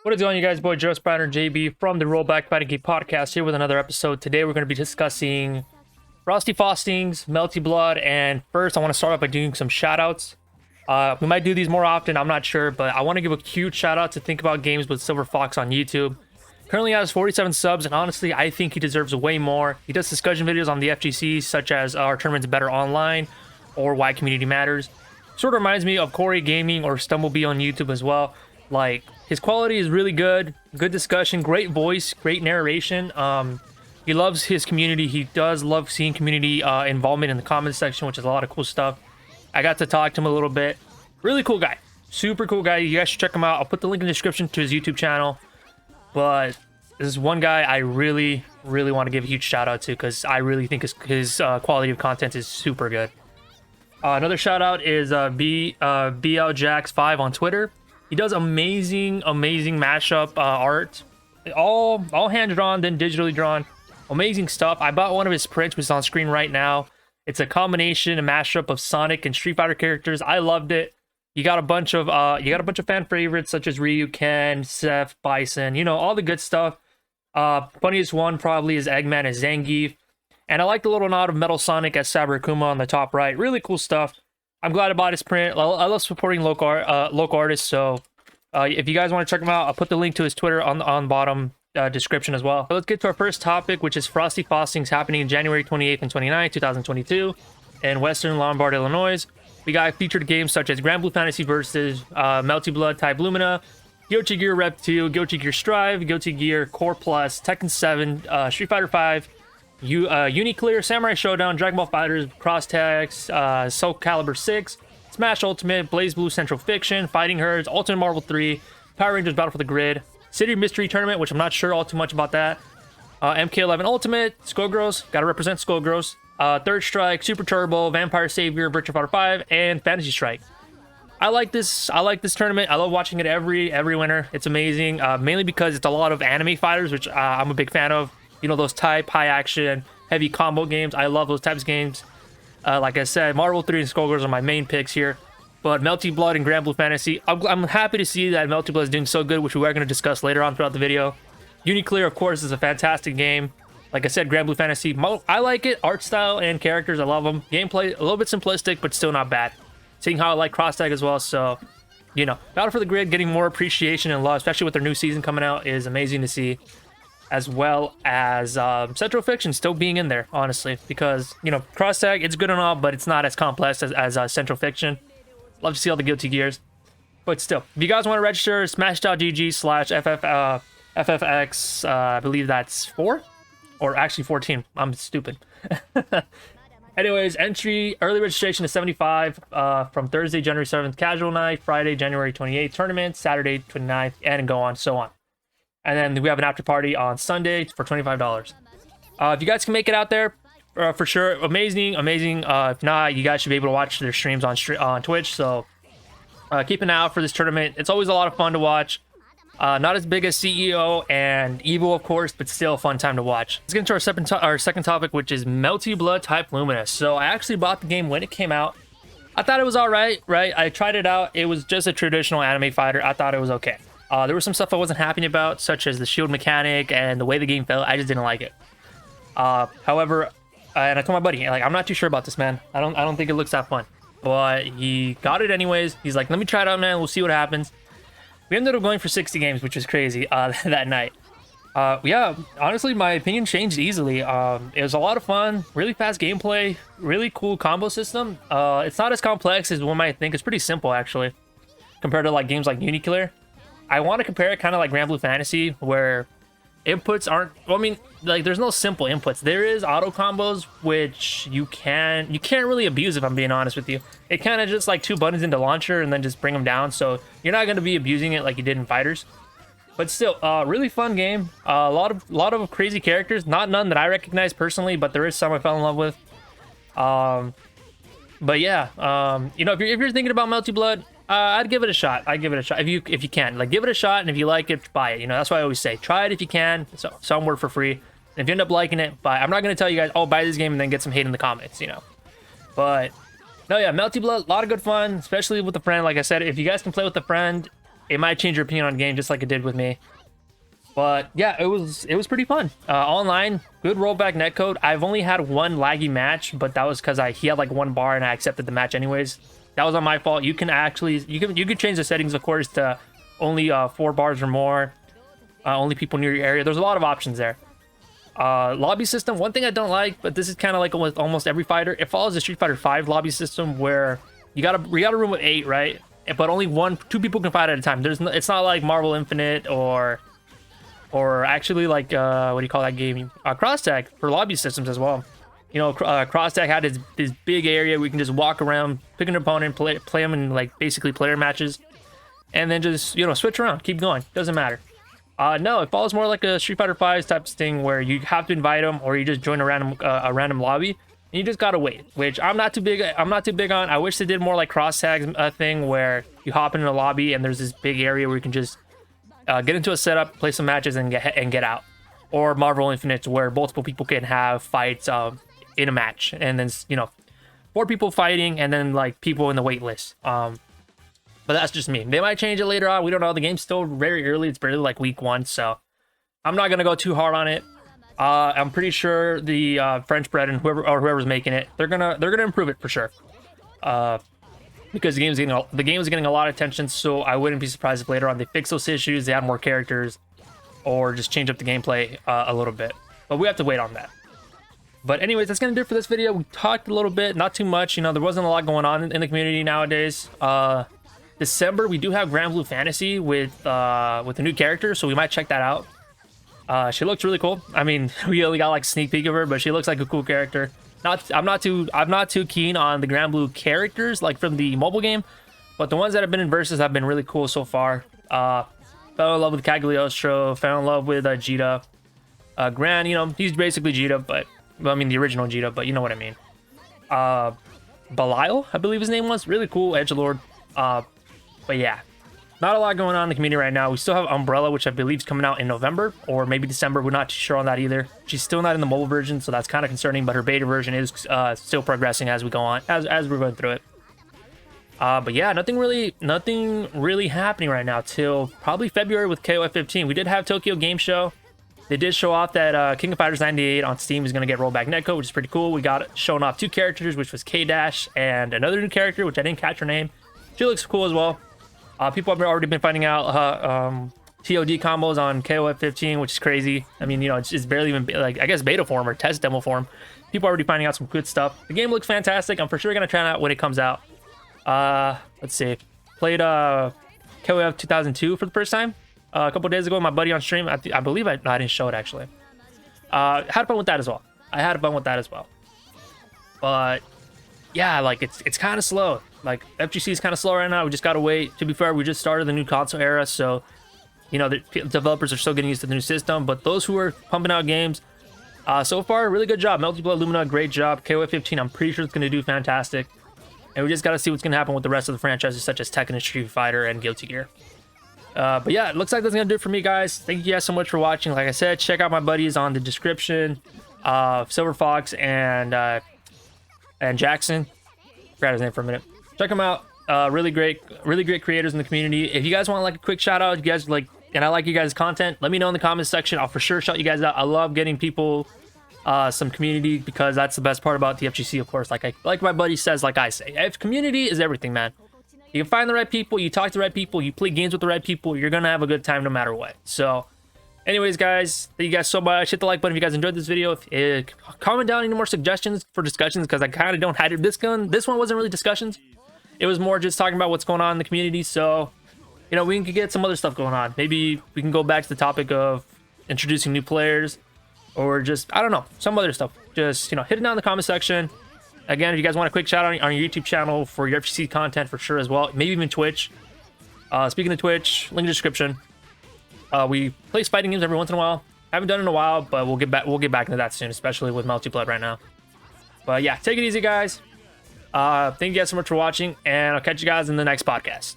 What is going on, you guys? Boy Joe Spiner JB from the Rollback Fighting Game Podcast here with another episode. Today we're going to be discussing Frosty, Faustings, Melty Blood, and first I want to start off by doing some shoutouts. We might do these more often, I'm not sure, but I want to give a huge shout out to Think About Games with Silver Fox on YouTube. Currently has 47 subs, and honestly, I think he deserves way more. He does discussion videos on the FGC, such as Our Tournament's Better Online or Why Community Matters. Sort of reminds me of Corey Gaming or Stumblebee on YouTube as well. Like, his quality is really good discussion, great voice, great narration. He loves his community. He does love seeing community involvement in the comments section, which is a lot of cool stuff. I got to talk to him a little bit. Really cool guy, super cool guy. You guys should check him out. I'll put the link in the description to his YouTube channel. But this is one guy I really want to give a huge shout out to, because I really think his quality of content is super good. Another shout out is BLJax5 on Twitter. He does amazing mashup art, all hand drawn, then digitally drawn. Amazing stuff. I bought one of his prints, which is on screen right now. It's a combination, a mashup of Sonic and Street Fighter characters. I loved it. You got a bunch of fan favorites such as Ryu, Ken, Seth, Bison. You know, all the good stuff. Funniest one probably is Eggman and Zangief. And I like the little nod of Metal Sonic as Saber Akuma on the top right. Really cool stuff. I'm glad I bought his print. I love supporting local artists. So if you guys want to check him out, I'll put the link to his Twitter on the bottom description as well. So let's get to our first topic, which is Frosty Faustings happening January 28th and 29th, 2022 in Western Lombard, Illinois. We got featured games such as Granblue Fantasy versus Melty Blood Type Lumina, Guilty Gear Rev 2, Guilty Gear Strive, Guilty Gear Core Plus, Tekken 7, Street Fighter 5, Uniclear, Samurai Showdown, Dragon Ball FighterZ, Cross Tags, Soul Calibur 6, Smash Ultimate, BlazBlue Central Fiction, Fighting Herds, Ultimate Marvel 3, Power Rangers Battle for the Grid, City Mystery Tournament, which I'm not sure all too much about that, MK11 Ultimate, Skullgirls, gotta represent Skullgirls, Third Strike, Super Turbo, Vampire Savior, Virtua Fighter 5, and Fantasy Strike. I like this tournament. I love watching it every winter. It's amazing, mainly because it's a lot of anime fighters, which I'm a big fan of. You know, those type high action, heavy combo games. I love those types of games. Like I said, Marvel 3 and Skullgirls are my main picks here. But Melty Blood and Granblue Fantasy, I'm happy to see that Melty Blood is doing so good, which we are going to discuss later on throughout the video. Uniclear, of course, is a fantastic game. Like I said, Granblue Fantasy, I like it. Art style and characters, I love them. Gameplay, a little bit simplistic, but still not bad. Seeing how I like Cross Tag as well, so, you know, Battle for the Grid getting more appreciation and love, especially with their new season coming out, is amazing to see. As well as Central Fiction still being in there, honestly, because, you know, Cross Tag, it's good and all, but it's not as complex as Central Fiction. Love to see all the Guilty Gears, but still, if you guys want to register, smash.gg/FFX, I believe that's 4, or actually 14. I'm stupid. Anyways, early registration is $75 from Thursday, January 7th, casual night, Friday, January 28th, tournament, Saturday, 29th, and go on, so on. And then we have an after party on Sunday for $25. If you guys can make it out there, for sure, amazing. If not, you guys should be able to watch their streams on Twitch. So keep an eye out for this tournament. It's always a lot of fun to watch. Not as big as CEO and Evil, of course, but still a fun time to watch. Let's get into our second topic, which is Melty Blood Type Lumina. So I actually bought the game when it came out. I thought it was all right. I tried it out. It was just a traditional anime fighter. I thought it was okay. There was some stuff I wasn't happy about, such as the shield mechanic and the way the game felt. I just didn't like it. However, and I told my buddy, like, I'm not too sure about this, man. I don't think it looks that fun. But he got it anyways. He's like, let me try it out, man. We'll see what happens. We ended up going for 60 games, which was crazy that night. Yeah, honestly, my opinion changed easily. It was a lot of fun, really fast gameplay, really cool combo system. It's not as complex as one might think. It's pretty simple, actually, compared to like games like Uniclear. I want to compare it kind of like Granblue Fantasy, where inputs aren't, well, I mean, like, there's no simple inputs. There is auto combos, which you can't really abuse, if I'm being honest with you. It kind of just like 2 buttons into launcher and then just bring them down, so you're not going to be abusing it like you did in Fighters. But still, really fun game. A lot of crazy characters, none that I recognize personally, but there is some I fell in love with. But yeah, you know, if you're thinking about Melty Blood, I'd give it a shot. If you can, like, give it a shot, and if you like it, buy it. You know, that's why I always say, try it if you can. So some work for free. And if you end up liking it, buy. I'm not gonna tell you guys, oh, buy this game and then get some hate in the comments, you know. But no, yeah, Melty Blood, a lot of good fun, especially with a friend. Like I said, if you guys can play with a friend, it might change your opinion on the game just like it did with me. But yeah, it was pretty fun. Online, good rollback netcode. I've only had one laggy match, but that was because he had like 1 bar and I accepted the match anyways. That was on my fault. You can actually you can change the settings, of course, to only 4 bars or more. Only people near your area. There's a lot of options there. Lobby system, one thing I don't like, but this is kind of like with almost every fighter, it follows the Street Fighter V lobby system where you got a room with 8, right? But only 2 people can fight at a time. It's not like Marvel Infinite or actually like what do you call that game? Cross Tag for lobby systems as well. You know, Cross Tag had this big area where we can just walk around, pick an opponent, play them in like basically player matches, and then just, you know, switch around, keep going. Doesn't matter. No, it follows more like a Street Fighter V type of thing where you have to invite them or you just join a random lobby and you just gotta wait, which I'm not too big on. I wish they did more like Cross Tag thing where you hop into a lobby and there's this big area where you can just get into a setup, play some matches, and get out. Or Marvel Infinite where multiple people can have fights in a match, and then, you know, 4 people fighting and then like people in the wait list. But that's just me. They might change it later on. We don't know. The game's still very early. It's barely like week 1, so I'm not gonna go too hard on it. I'm pretty sure the French bread and whoever's making it, they're gonna improve it for sure. Because the game is getting a lot of attention, so I wouldn't be surprised if later on they fix those issues, they add more characters, or just change up the gameplay a little bit. But we have to wait on that. But anyways, that's gonna do it for this video. We talked a little bit, not too much. You know, there wasn't a lot going on in the community nowadays. December, we do have Granblue Fantasy with a new character, so we might check that out. She looks really cool. I mean, we only got like a sneak peek of her, but she looks like a cool character. I'm not too keen on the Granblue characters like from the mobile game, but the ones that have been in versus have been really cool so far. Fell in love with Cagliostro, fell in love with Jita. Gran, you know, he's basically Jita, but well, I mean the original Jita, but you know what I mean. Belial, I believe his name was, really cool edgelord. But yeah, not a lot going on in the community right now. We still have Umbrella, which I believe is coming out in November or maybe December. We're not too sure on that either. She's still not in the mobile version, so that's kind of concerning, but her beta version is still progressing as we go on, as we're going through it. But yeah, nothing really happening right now till probably February with KOF 15. We did have Tokyo Game Show. They did show off that King of Fighters 98 on Steam is going to get rollback netcode, which is pretty cool. We got shown off 2 characters, which was K-Dash and another new character, which I didn't catch her name. She looks cool as well. People have already been finding out TOD combos on KOF 15, which is crazy. I mean, you know, it's barely even like, I guess, beta form or test demo form. People are already finding out some good stuff. The game looks fantastic. I'm for sure gonna try it out when it comes out. Let's see. Played KOF 2002 for the first time a couple days ago with my buddy on stream. I believe I didn't show it actually. Had fun with that as well. But yeah, like it's kind of slow. Like FGC is kind of slow right now. We just gotta wait. To be fair, we just started the new console era, so you know the developers are still getting used to the new system. But those who are pumping out games, so far, really good job. Melty, Lumina, great job. KOF 15, I'm pretty sure it's gonna do fantastic. And we just gotta see what's gonna happen with the rest of the franchises, such as Tekken and Street Fighter and Guilty Gear. But yeah, it looks like that's gonna do it for me, guys. Thank you guys so much for watching. Like I said, check out my buddies on the description. Silver Fox and Jackson. Forgot his name for a minute. Check them out. Really great creators in the community. If you guys want like a quick shout out, you guys like, and I like you guys' content, let me know in the comments section. I'll for sure shout you guys out. I love getting people some community, because that's the best part about the FGC, of course. Like my buddy says, like I say, if community is everything, man. You can find the right people, you talk to the right people, you play games with the right people, you're gonna have a good time no matter what. So anyways, guys, thank you guys so much. Hit the like button if you guys enjoyed this video. Comment down any more suggestions for discussions, because I kind of don't have it. This one wasn't really discussions. It was more just talking about what's going on in the community. So, you know, we can get some other stuff going on. Maybe we can go back to the topic of introducing new players, or just, I don't know, some other stuff. Just, you know, hit it down in the comment section. Again, if you guys want a quick shout out on your YouTube channel for your FGC content, for sure as well. Maybe even Twitch. Speaking of Twitch, link in the description. We play fighting games every once in a while. Haven't done it in a while, but we'll get back into that soon, especially with Melty right now. But yeah, take it easy, guys. Thank you guys so much for watching, and I'll catch you guys in the next podcast.